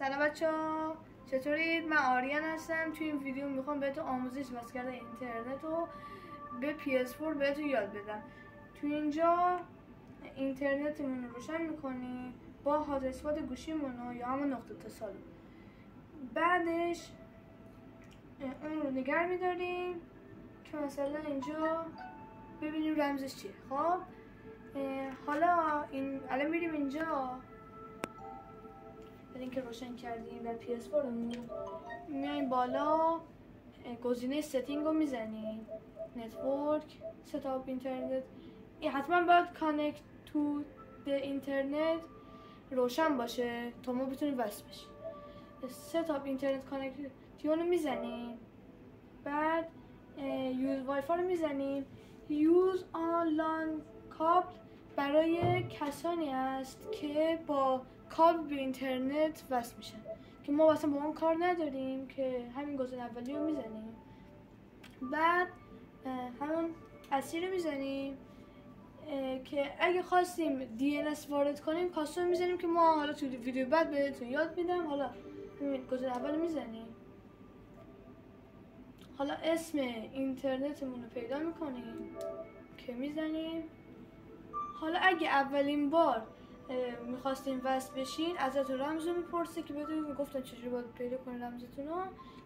سلام بچه‌ها، چطورید؟ من آریان هستم. توی این ویدیو میخوام بهتون آموزش وصل کردن اینترنت رو به PS4 بهتون یاد بدم. توی اینجا اینترنتمون رو روشن میکنیم با هات اسپات گوشیمون رو یا همون نقطه اتصال. بعدش اون رو نگه میداریم که مثلا اینجا ببینیم رمزش چیه. خب حالا الان میریم اینجا، اینکه روشن کردیم در PS4 مون، میایم بالا گزینه ستینگ رو میزنیم، نتورک ستاپ اینترنت. این حتما باید کانکت تو اینترنت روشن باشه تا ما بتونیم وصل بشیم. ستاپ اینترنت کانکتیون رو میزنیم، بعد یوز وای فای رو میزنیم. یوز آنلاین کابل برای کسانی است که با کابل به اینترنت وصل میشن که ما اصلا با اون کار نداریم، که همین گزینه اولی رو میزنیم. بعد همون اصلی رو میزنیم که اگه خواستیم DNS وارد کنیم کاستوم میزنیم که ما حالا تو ویدیو بعد بهتون یاد میدم. حالا همین گزینه اول میزنیم، حالا اسم اینترنتمون رو پیدا میکنیم که میزنیم. حالا اگه اولین بار میخواستین وصل بشین ازتون رمز رو میپرسه که بهتون گفتن چجوری باید پیدا کنید رمزتون رو،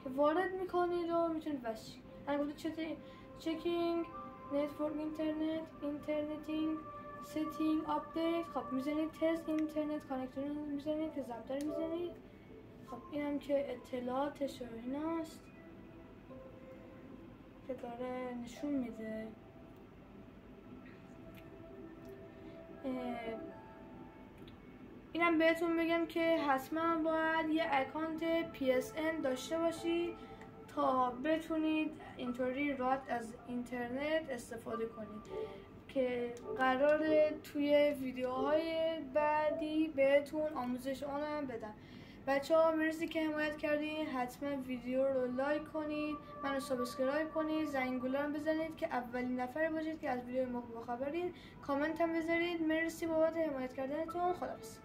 که وارد میکنید و میتونید وصل شید. من گفتم چکینگ نتورک اینترنتینگ ستینگ آپدیت. خب میزنید تست اینترنت کانکتور رو میزنید که ضبط رو میزنید. خب اینم که اطلاعاتش و ایناست که داره نشون میده. اینم بهتون بگم که حتما باید یه اکانت PSN داشته باشید تا بتونید اینطوری راحت از اینترنت استفاده کنید، که قراره توی ویدیوهای بعدی بهتون آموزش اونم بدم. بچه‌ها مرسی که حمایت کردین. حتما ویدیو رو لایک کنید، منو سابسکرایب کنید، زنگوله رو بزنید که اولین نفر باشید که از ویدیو ما باخبرید. کامنت هم بذارید. مرسی بابت حمایت کردنتون. خداحافظ.